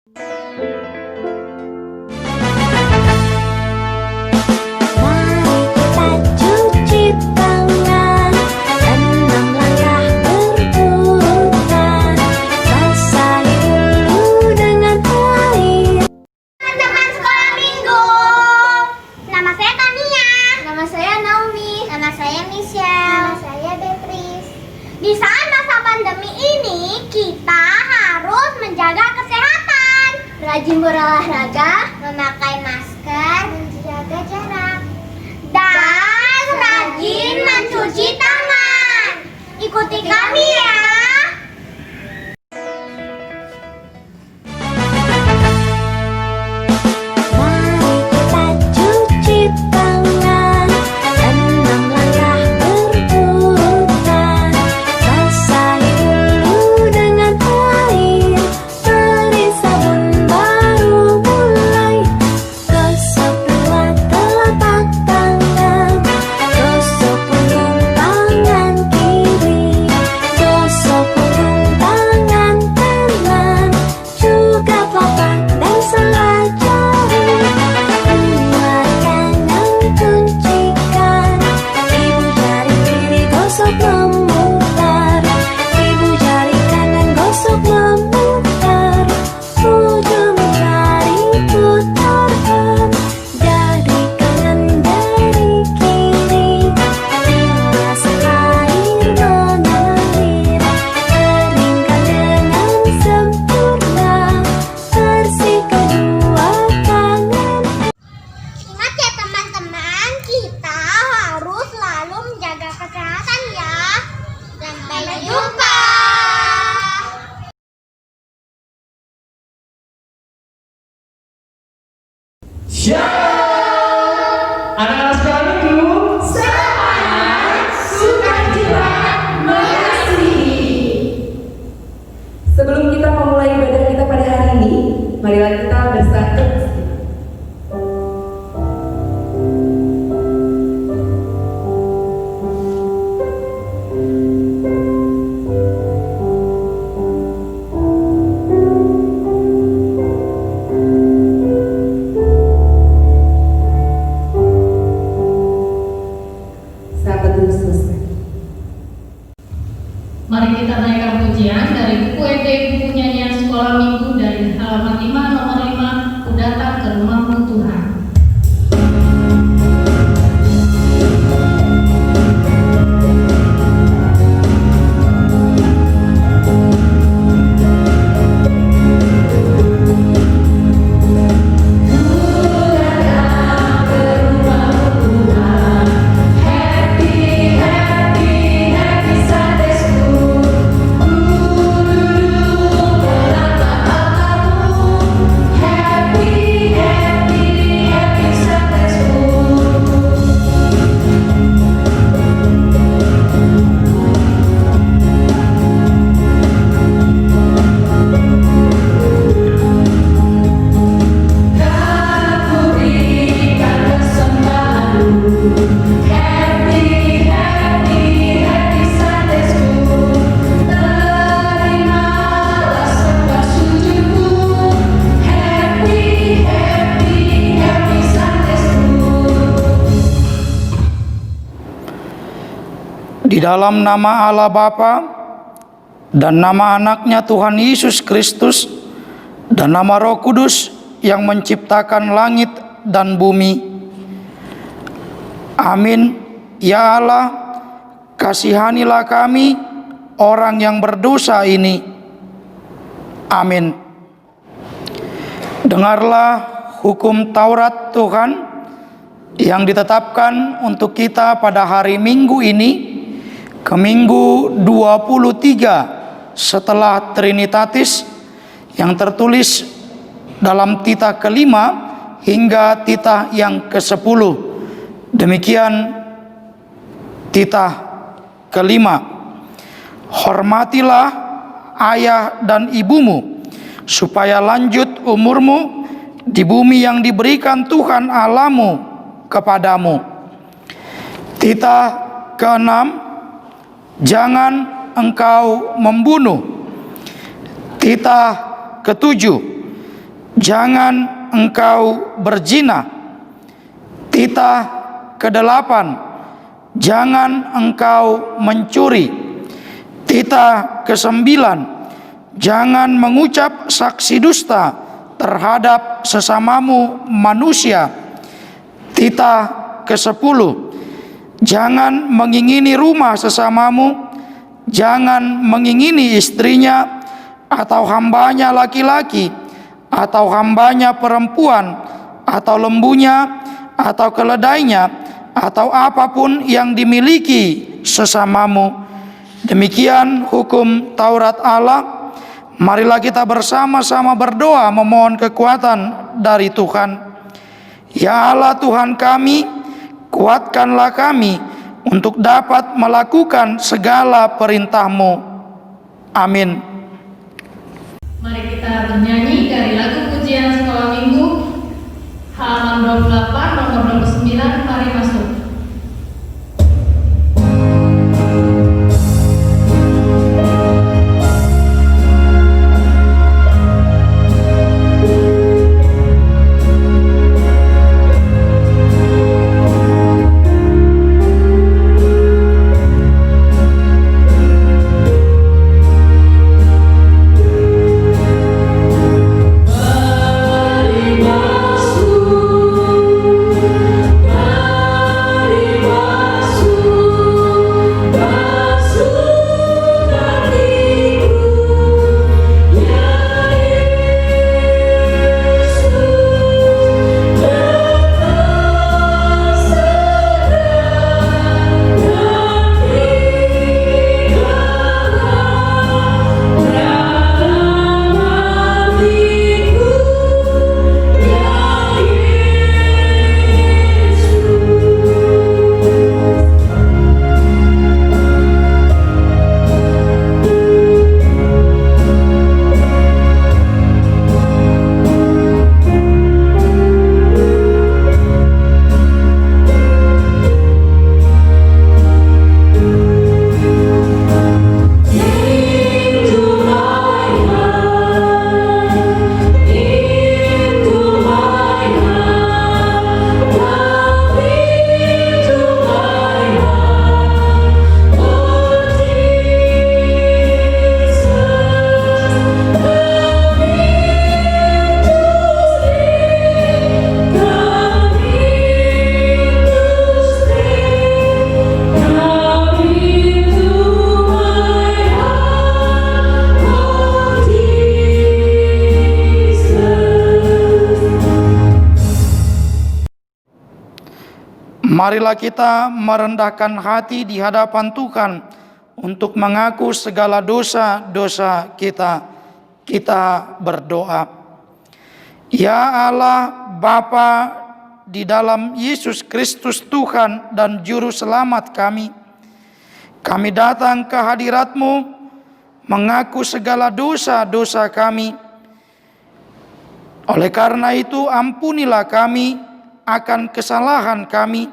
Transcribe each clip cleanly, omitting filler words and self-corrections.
Di saat masa pandemi ini, kita harus menjaga kesehatan, rajin berolahraga, memakai masker, menjaga jarak, dan rajin mencuci tangan. Ikuti kami ya. Anak-anak sekolah minggu, semangat, sukacita, mengasihi. Sebelum kita memulai ibadah kita pada hari ini, marilah kita bersatu. Mari kita naikkan pujian dari buku ED buku nyanyian sekolah minggu dari halaman 5 nomor 5, Ku datang ke rumahmu Tuhan. Di dalam nama Allah Bapa dan nama anaknya Tuhan Yesus Kristus dan nama Roh Kudus yang menciptakan langit dan bumi. Amin. Ya Allah, kasihanilah kami orang yang berdosa ini. Amin. Dengarlah hukum Taurat Tuhan yang ditetapkan untuk kita pada hari Minggu ini, ke Minggu 23 setelah Trinitatis, yang tertulis dalam titah kelima hingga titah yang ke-10. Demikian titah kelima. Hormatilah ayah dan ibumu, supaya lanjut umurmu di bumi yang diberikan Tuhan Allahmu kepadamu. Titah ke-6, jangan engkau membunuh. Titah ke-7, jangan engkau berzina. Titah ke-8, jangan engkau mencuri. Titah ke-9, jangan mengucap saksi dusta terhadap sesamamu manusia. Titah ke-10, jangan mengingini rumah sesamamu, jangan mengingini istrinya atau hambanya laki-laki atau hambanya perempuan atau lembunya atau keledainya atau apapun yang dimiliki sesamamu. Demikian hukum Taurat Allah. Marilah kita bersama-sama berdoa memohon kekuatan dari Tuhan. Ya Allah Tuhan kami, kuatkanlah kami untuk dapat melakukan segala perintah-Mu. Amin. Mari kita bernyanyi dari lagu pujian sekolah minggu halaman 28 nomor 29. Mari masuk. Marilah kita merendahkan hati di hadapan Tuhan untuk mengaku segala dosa-dosa kita. Kita berdoa. Ya Allah Bapa di dalam Yesus Kristus Tuhan dan Juru Selamat kami datang ke hadirat-Mu mengaku segala dosa-dosa kami. Oleh karena itu ampunilah kami akan kesalahan kami,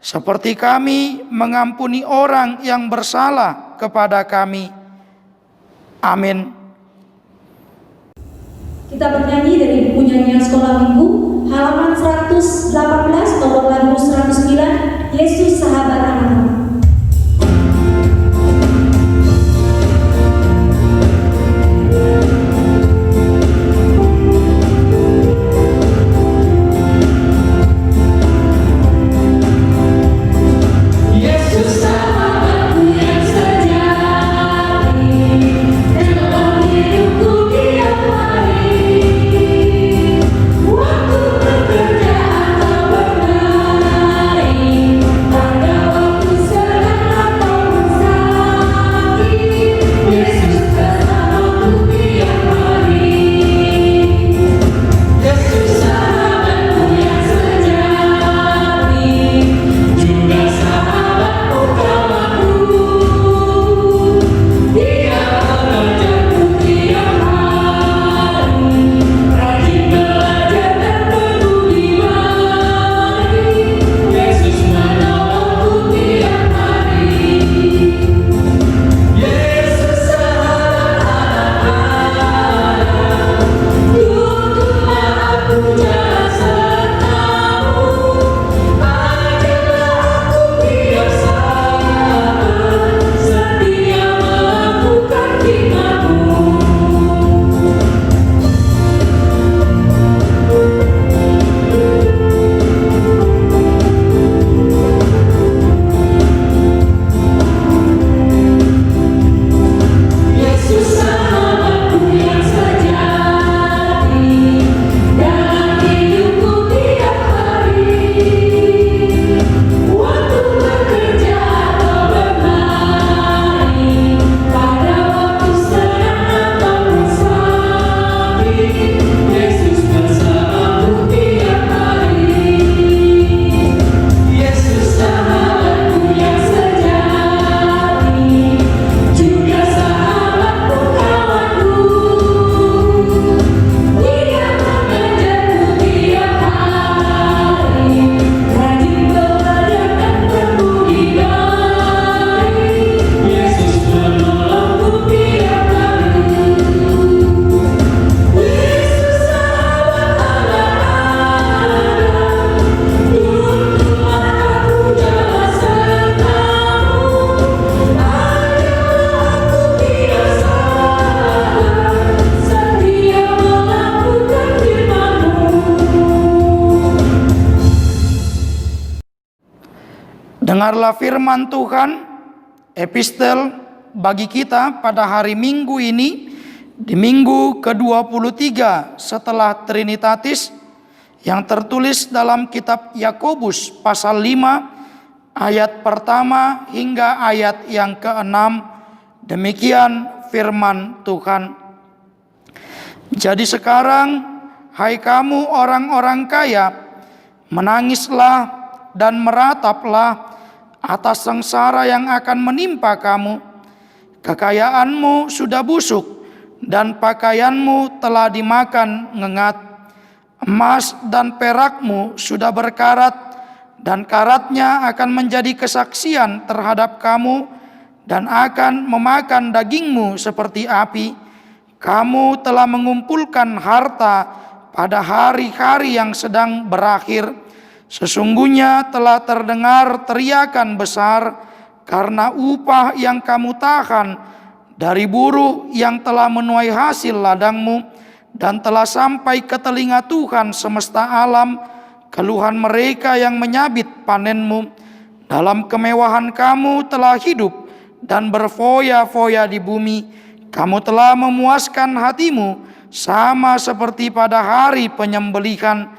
seperti kami mengampuni orang yang bersalah kepada kami. Amin. Kita bernyanyi dari buku nyanyian sekolah minggu halaman 118 nomor lagu 109, Yesus Sahabat Anak-anak. Waktu Dengarlah firman Tuhan, epistel bagi kita pada hari Minggu ini, di minggu ke-23 setelah Trinitatis, yang tertulis dalam kitab Yakobus pasal 5 ayat pertama hingga ayat yang ke-6. Demikian firman Tuhan. Jadi sekarang, hai kamu orang-orang kaya, menangislah dan merataplah atas sengsara yang akan menimpa kamu. Kekayaanmu sudah busuk dan pakaianmu telah dimakan ngengat. Emas dan perakmu sudah berkarat dan karatnya akan menjadi kesaksian terhadap kamu dan akan memakan dagingmu seperti api. Kamu telah mengumpulkan harta pada hari-hari yang sedang berakhir. Sesungguhnya telah terdengar teriakan besar karena upah yang kamu tahan dari buruh yang telah menuai hasil ladangmu, dan telah sampai ke telinga Tuhan semesta alam keluhan mereka yang menyabit panenmu. Dalam kemewahan kamu telah hidup dan berfoya-foya di bumi. Kamu telah memuaskan hatimu sama seperti pada hari penyembelihan.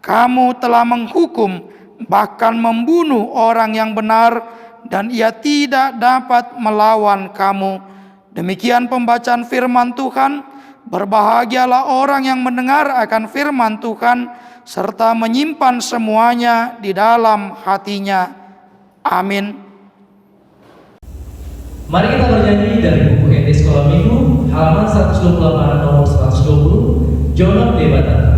Kamu telah menghukum, bahkan membunuh orang yang benar, dan ia tidak dapat melawan kamu. Demikian pembacaan firman Tuhan. Berbahagialah orang yang mendengar akan firman Tuhan, serta menyimpan semuanya di dalam hatinya. Amin. Mari kita bernyanyi dari buku NT Sekolah Minggu, halaman 128 nomor 120, Jono Debata.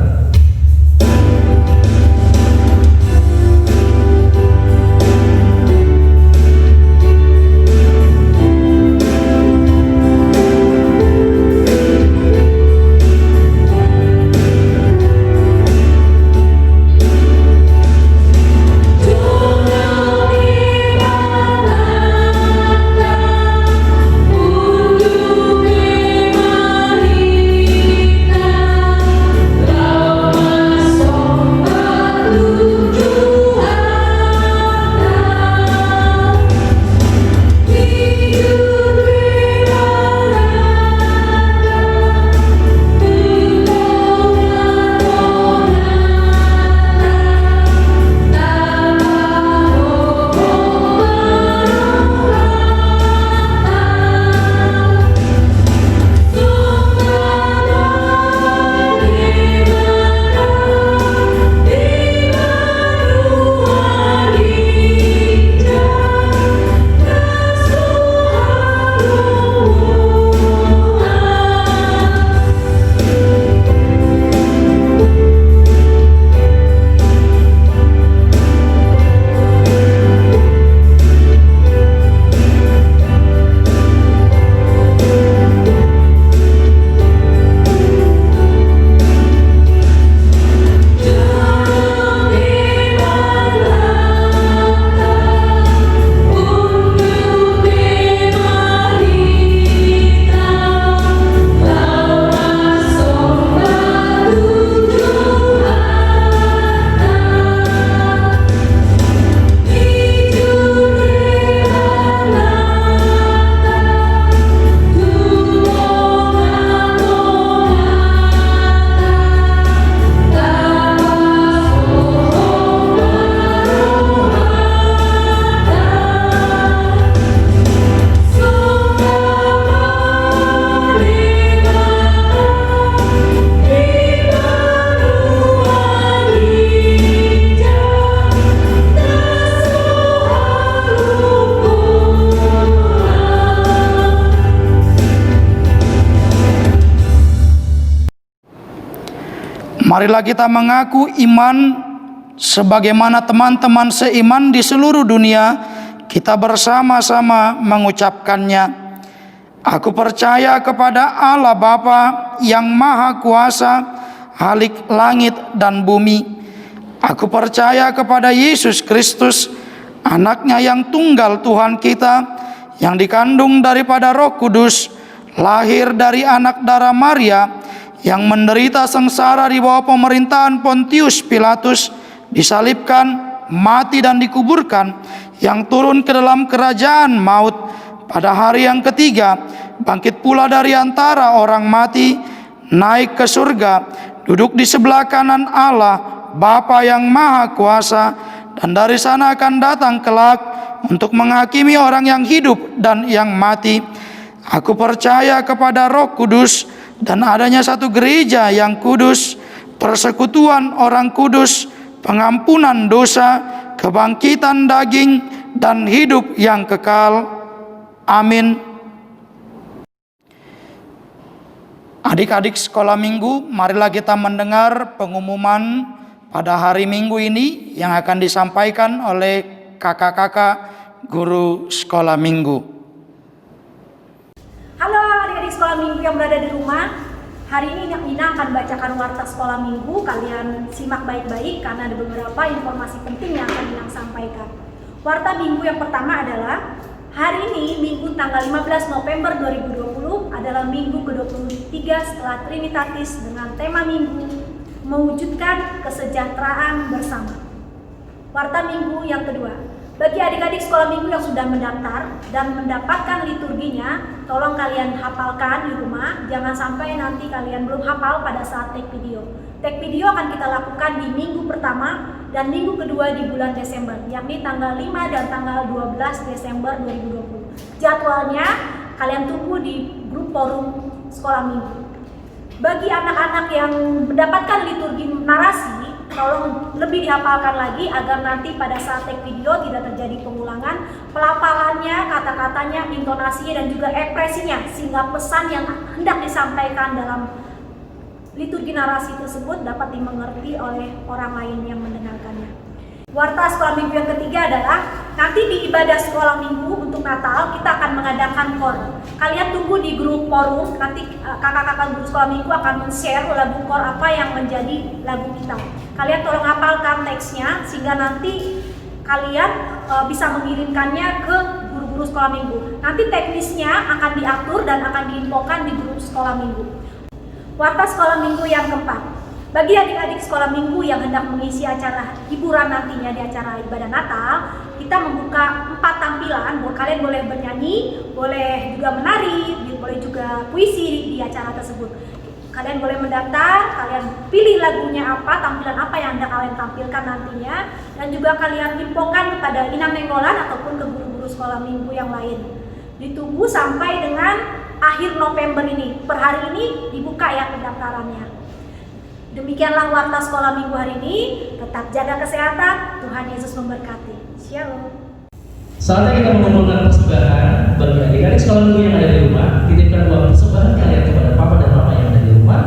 Marilah kita mengaku iman sebagaimana teman-teman seiman di seluruh dunia kita bersama-sama mengucapkannya. Aku percaya kepada Allah Bapa yang Maha Kuasa, Halik langit dan bumi. Aku percaya kepada Yesus Kristus, Anaknya yang tunggal Tuhan kita, yang dikandung daripada Roh Kudus, lahir dari anak darah Maria, yang menderita sengsara di bawah pemerintahan Pontius Pilatus, disalibkan, mati dan dikuburkan, yang turun ke dalam kerajaan maut. Pada hari yang ketiga, bangkit pula dari antara orang mati, naik ke surga, duduk di sebelah kanan Allah, Bapa yang Maha Kuasa, dan dari sana akan datang kelak untuk menghakimi orang yang hidup dan yang mati. Aku percaya kepada Roh Kudus dan adanya satu gereja yang kudus, persekutuan orang kudus, pengampunan dosa, kebangkitan daging, dan hidup yang kekal. Amin. Adik-adik sekolah minggu, marilah kita mendengar pengumuman pada hari Minggu ini yang akan disampaikan oleh kakak-kakak guru sekolah minggu. Halo adik-adik sekolah minggu yang berada di rumah. Hari ini Nina akan bacakan warta sekolah minggu. Kalian simak baik-baik karena ada beberapa informasi penting yang akan Nina sampaikan. Warta minggu yang pertama adalah hari ini Minggu tanggal 15 November 2020 adalah minggu ke-23 setelah Trinitatis dengan tema minggu mewujudkan kesejahteraan bersama. Warta minggu yang kedua, bagi adik-adik sekolah minggu yang sudah mendaftar dan mendapatkan liturginya, tolong kalian hafalkan di rumah. Jangan sampai nanti kalian belum hafal pada saat take video. Take video akan kita lakukan di minggu pertama dan minggu kedua di bulan Desember, yakni tanggal 5 dan tanggal 12 Desember 2020. Jadwalnya kalian tunggu di grup forum sekolah minggu. Bagi anak-anak yang mendapatkan liturgi narasi, tolong lebih dihafalkan lagi agar nanti pada saat take video tidak terjadi pengulangan pelafalannya, kata-katanya, intonasinya, dan juga ekspresinya, sehingga pesan yang hendak disampaikan dalam liturgi narasi tersebut dapat dimengerti oleh orang lain yang mendengarkannya. Warta sekolah minggu yang ketiga adalah nanti di ibadah sekolah minggu untuk Natal kita akan mengadakan kor. Kalian tunggu di grup forum, nanti kakak-kakak guru sekolah minggu akan men-share lagu kor apa yang menjadi lagu kita. Kalian tolong hafalkan teksnya sehingga nanti kalian bisa mengirimkannya ke guru-guru sekolah minggu. Nanti teknisnya akan diatur dan akan diinfokan di grup sekolah minggu. Warta sekolah minggu yang keempat, bagi adik-adik sekolah minggu yang hendak mengisi acara hiburan nantinya di acara ibadah Natal, kita membuka 4 tampilan. Kalian boleh bernyanyi, boleh juga menari, boleh juga puisi di acara tersebut. Kalian boleh mendaftar, kalian pilih lagunya apa, tampilan apa yang hendak kalian tampilkan nantinya, dan juga kalian infokan kepada Inang Nenggolan ataupun ke guru-guru sekolah minggu yang lain. Ditunggu sampai dengan akhir November ini. Per hari ini dibuka ya pendaftarannya. Demikianlah warta sekolah minggu hari ini. Tetap jaga kesehatan. Tuhan Yesus memberkati. Shalom. Saatnya kita mengumpulkan persembahan bagi adik-adik sekolah minggu yang ada di rumah. Titipkan uang persembahan kalian kepada papa dan mama yang ada di rumah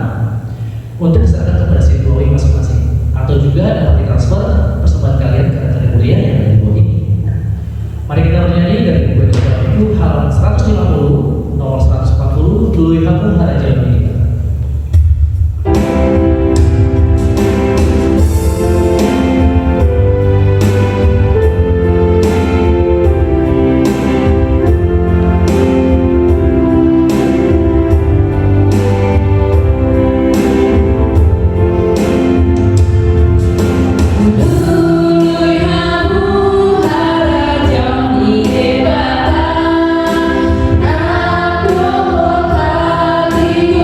untuk diserahkan kepada situasi masing-masing, atau juga dapat ditransfer persembahan kalian ke rekening kuliah yang ada di bawah ini. Mari kita bernyanyi dari buku sekolah minggu halaman 150 nomor 140 Tuluy Hamu Haraja Kita. Tuluy hamu harajang ibatan, aku hati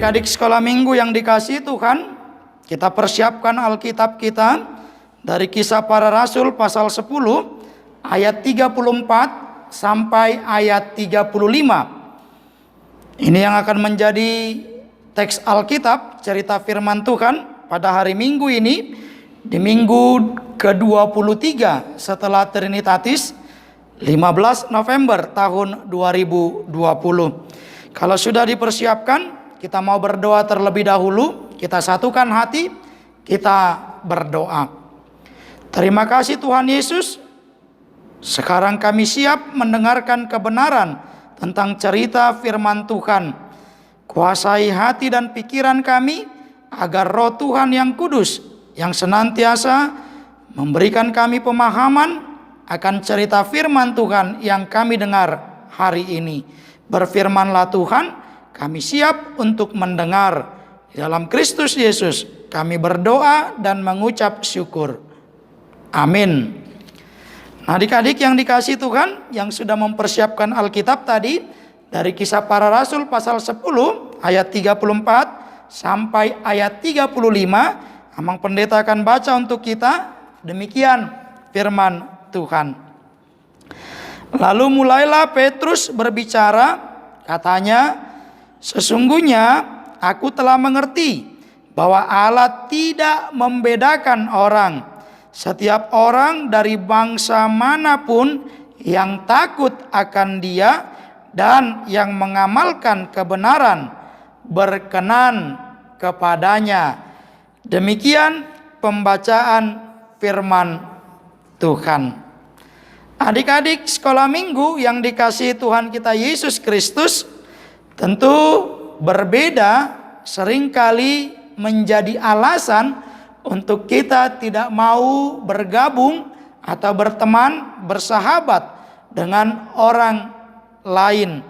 Adik-adik sekolah minggu yang dikasihi Tuhan, kita persiapkan Alkitab kita dari Kisah Para Rasul pasal 10 ayat 34 sampai ayat 35. Ini yang akan menjadi teks Alkitab, cerita firman Tuhan pada hari Minggu ini, di minggu ke-23 setelah Trinitatis, 15 November tahun 2020. Kalau sudah dipersiapkan, kita mau berdoa terlebih dahulu. Kita satukan hati, kita berdoa. Terima kasih Tuhan Yesus. Sekarang kami siap mendengarkan kebenaran tentang cerita firman Tuhan. Kuasai hati dan pikiran kami, agar Roh Tuhan yang kudus, yang senantiasa memberikan kami pemahaman akan cerita firman Tuhan yang kami dengar hari ini. Berfirmanlah Tuhan, kami siap untuk mendengar. Di dalam Kristus Yesus kami berdoa dan mengucap syukur. Amin. Nah, adik-adik yang dikasihi Tuhan, yang sudah mempersiapkan Alkitab tadi dari Kisah Para Rasul pasal 10 ayat 34 sampai ayat 35, Amang Pendeta akan baca untuk kita. Demikian firman Tuhan. Lalu mulailah Petrus berbicara, katanya, sesungguhnya aku telah mengerti bahwa Allah tidak membedakan orang. Setiap orang dari bangsa manapun yang takut akan Dia dan yang mengamalkan kebenaran berkenan kepadanya. Demikian pembacaan firman Tuhan. Adik-adik sekolah minggu yang dikasihi Tuhan kita Yesus Kristus, tentu berbeda seringkali menjadi alasan untuk kita tidak mau bergabung atau berteman, bersahabat dengan orang lain.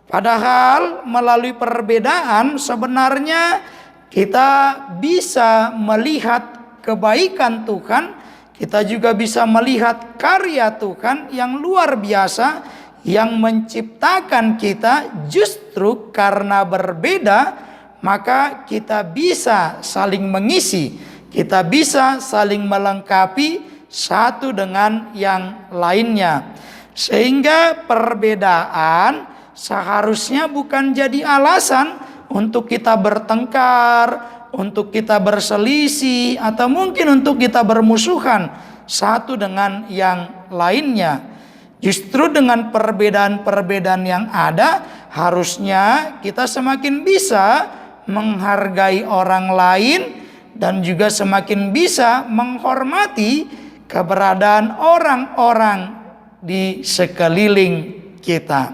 Padahal melalui perbedaan sebenarnya kita bisa melihat kebaikan Tuhan, kita juga bisa melihat karya Tuhan yang luar biasa yang menciptakan kita. Justru karena berbeda, maka kita bisa saling mengisi. Kita bisa saling melengkapi satu dengan yang lainnya. Sehingga perbedaan seharusnya bukan jadi alasan untuk kita bertengkar, untuk kita berselisih, atau mungkin untuk kita bermusuhan satu dengan yang lainnya. Justru dengan perbedaan-perbedaan yang ada, harusnya kita semakin bisa menghargai orang lain dan juga semakin bisa menghormati keberadaan orang-orang di sekeliling kita.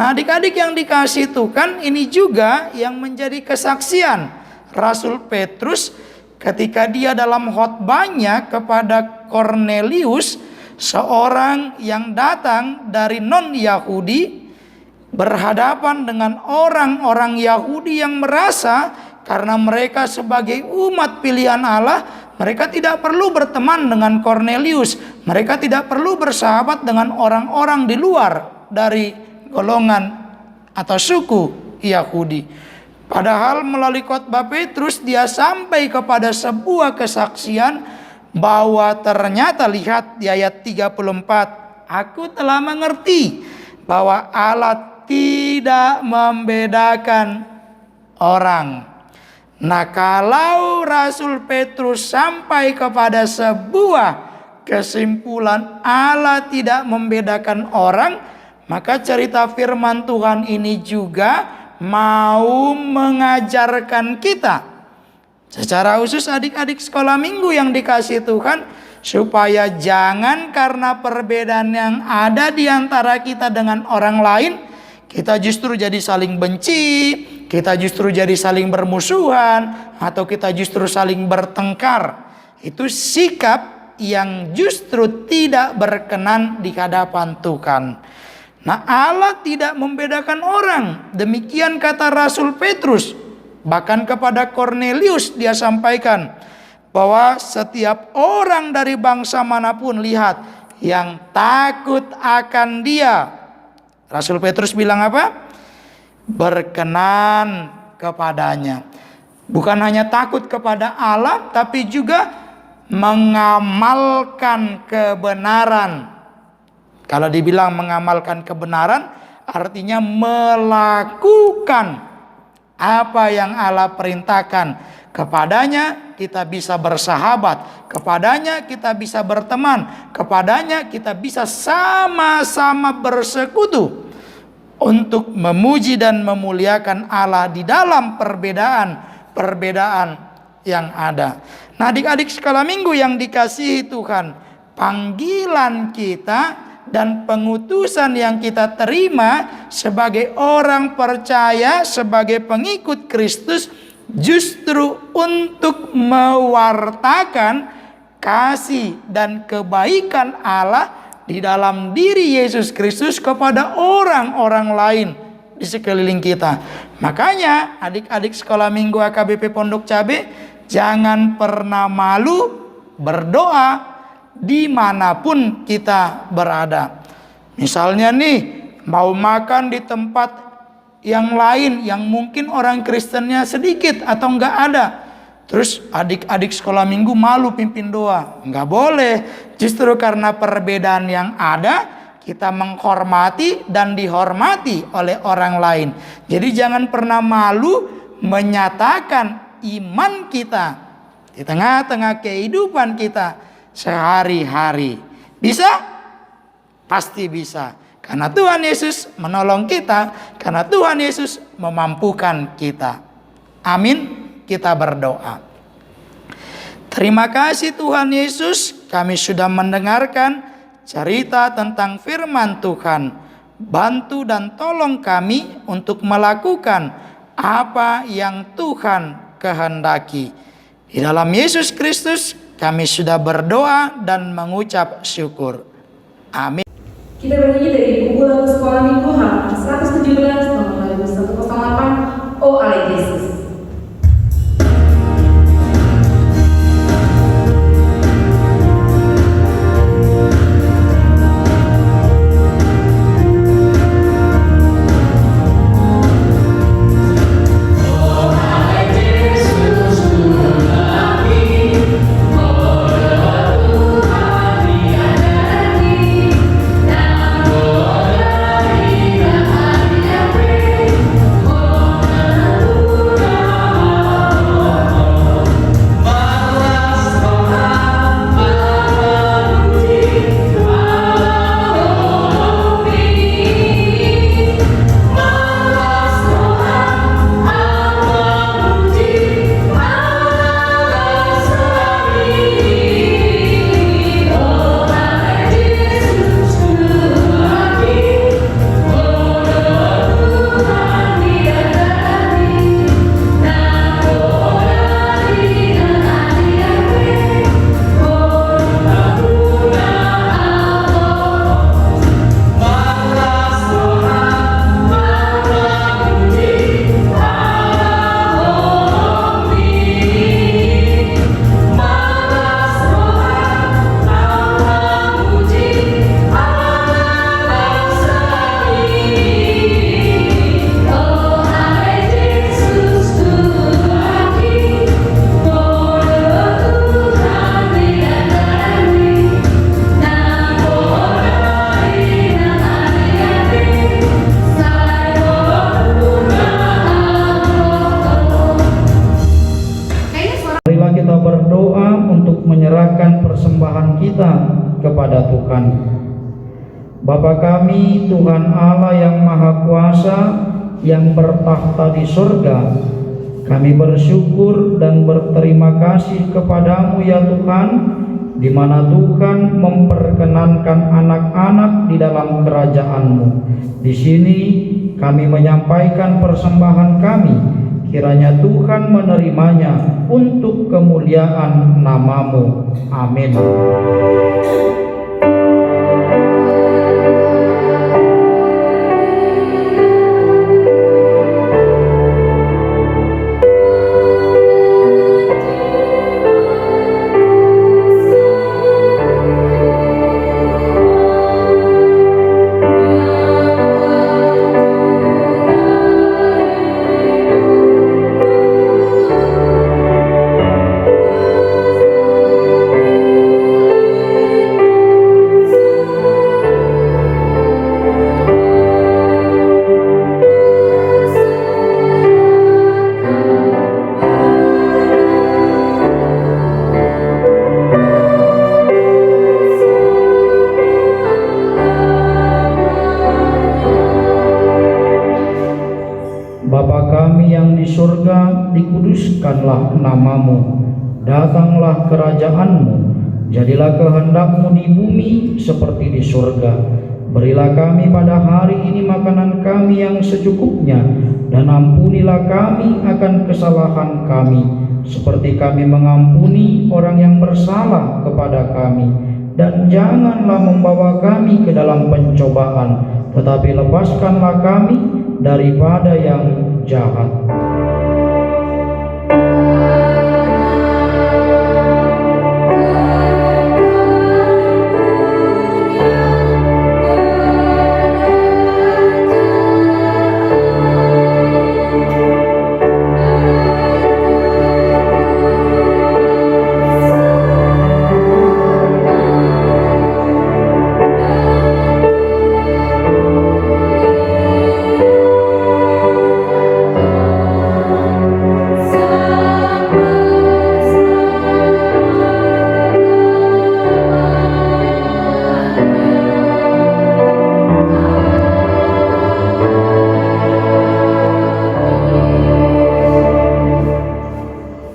Nah, adik-adik yang dikasihi Tuhan, ini juga yang menjadi kesaksian Rasul Petrus ketika dia dalam khotbahnya kepada Kornelius, seorang yang datang dari non-Yahudi, berhadapan dengan orang-orang Yahudi yang merasa karena mereka sebagai umat pilihan Allah, mereka tidak perlu berteman dengan Kornelius. Mereka tidak perlu bersahabat dengan orang-orang di luar dari golongan atau suku Yahudi. Padahal melalui khotbah Petrus, dia sampai kepada sebuah kesaksian bahwa ternyata, lihat di ayat 34, aku telah mengerti bahwa Allah tidak membedakan orang. Nah, kalau Rasul Petrus sampai kepada sebuah kesimpulan Allah tidak membedakan orang, maka cerita firman Tuhan ini juga mau mengajarkan kita, secara khusus adik-adik sekolah minggu yang dikasihi Tuhan, supaya jangan karena perbedaan yang ada di antara kita dengan orang lain, kita justru jadi saling benci, kita justru jadi saling bermusuhan, atau kita justru saling bertengkar. Itu sikap yang justru tidak berkenan di hadapan Tuhan. Nah, Allah tidak membedakan orang. Demikian kata Rasul Petrus. Bahkan kepada Kornelius dia sampaikan bahwa setiap orang dari bangsa manapun, lihat, yang takut akan Dia. Rasul Petrus bilang apa? Berkenan kepadanya. Bukan hanya takut kepada Allah, tapi juga mengamalkan kebenaran. Kalau dibilang mengamalkan kebenaran, artinya melakukan apa yang Allah perintahkan. Kepadanya kita bisa bersahabat, kepadanya kita bisa berteman, kepadanya kita bisa sama-sama bersekutu untuk memuji dan memuliakan Allah di dalam perbedaan yang ada. Nah, adik-adik sekolah minggu yang dikasihi Tuhan, panggilan kita dan pengutusan yang kita terima sebagai orang percaya, sebagai pengikut Kristus, justru untuk mewartakan kasih dan kebaikan Allah di dalam diri Yesus Kristus kepada orang-orang lain di sekeliling kita. Makanya adik-adik sekolah minggu AKBP Pondok Cabe, jangan pernah malu berdoa dimanapun kita berada. Misalnya nih, mau makan di tempat yang lain yang mungkin orang Kristennya sedikit atau enggak ada, terus adik-adik sekolah minggu malu pimpin doa. Enggak boleh. Justru karena perbedaan yang ada, kita menghormati dan dihormati oleh orang lain. Jadi jangan pernah malu menyatakan iman kita di tengah-tengah kehidupan kita sehari-hari. Bisa? Pasti bisa. Karena Tuhan Yesus menolong kita, karena Tuhan Yesus memampukan kita. Amin. Kita berdoa. Terima kasih Tuhan Yesus, kami sudah mendengarkan cerita tentang firman Tuhan. Bantu dan tolong kami untuk melakukan apa yang Tuhan kehendaki. Di dalam Yesus Kristus kami sudah berdoa dan mengucap syukur. Amin. Kita bernyanyi dari buku lagu sekolah minggu halaman 117 nomor lagu 108, O Allah Yesus. menyerahkan persembahan kita kepada Tuhan. Bapa kami, Tuhan Allah yang Maha Kuasa, yang bertakhta di surga, kami bersyukur dan berterima kasih kepadamu ya Tuhan, di mana Tuhan memperkenankan anak-anak di dalam kerajaan-Mu. Di sini kami menyampaikan persembahan kami, kiranya Tuhan menerimanya untuk kemuliaan nama-Mu. Amin. kuduslah namamu, datanglah kerajaanmu, jadilah kehendakmu di bumi seperti di surga. Berilah kami pada hari ini makanan kami yang secukupnya, dan ampunilah kami akan kesalahan kami, seperti kami mengampuni orang yang bersalah kepada kami. Dan janganlah membawa kami ke dalam pencobaan, tetapi lepaskanlah kami daripada yang jahat.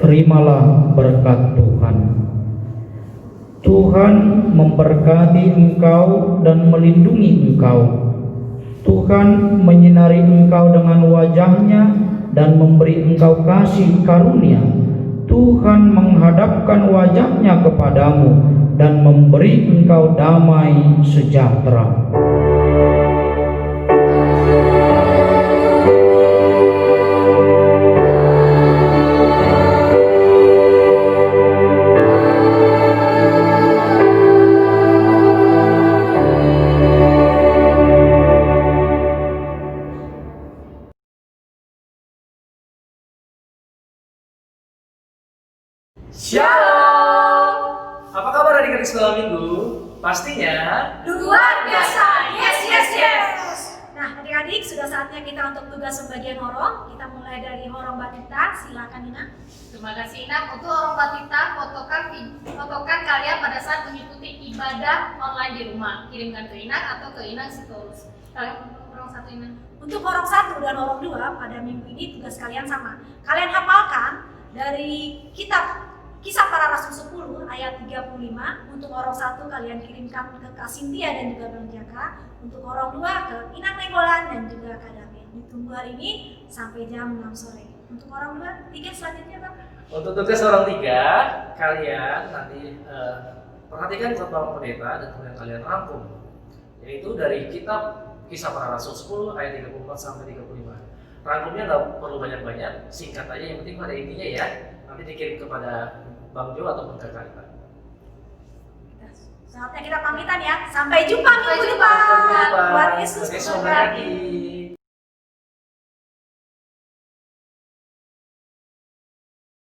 Terimalah berkat Tuhan. Tuhan memberkati engkau dan melindungi engkau. Tuhan menyinari engkau dengan wajah-Nya dan memberi engkau kasih karunia. Tuhan menghadapkan wajah-Nya kepadamu dan memberi engkau damai sejahtera. Shalom. Apa kabar adik-adik sekolah minggu? Pastinya Luar biasa. Yes, yes, yes. Nah, adik-adik, sudah saatnya kita untuk tugas pembagian horong. Kita mulai dari horong Batita. Silakan Nina. Terima kasih Inak. Untuk orang Batita, fotokan kalian pada saat mengikuti ibadah online di rumah. Kirimkan ke Inak atau ke Inang Sitorus. Kalian orang satu Inak. Untuk horong 1 dan horong 2 pada minggu ini tugas kalian sama. Kalian hafalkan dari kitab Kisah Para Rasul 10 ayat 35. Untuk horong 1 kalian kirimkan ke Kak Cynthia dan juga Bang Jaka. Untuk horong 2 ke Inang Nenggolan dan juga Kak David. Ditunggu hari ini sampai jam 6 sore. Untuk horong 2, tiket selanjutnya Bang. untuk tugas orang 3, kalian nanti perhatikan khotbah pendeta dan kemudian kalian rangkum, yaitu dari kitab Kisah Para Rasul 10 ayat 34 sampai 35. Rangkumnya nggak perlu banyak-banyak, singkat aja, yang penting pada intinya ya. Nanti dikirim kepada Bang Jo ataupun ke Kalita. Saatnya kita pamitan ya. Sampai jumpa minggu depan. Tuhan Yesus Yesus memberkati. memberkati.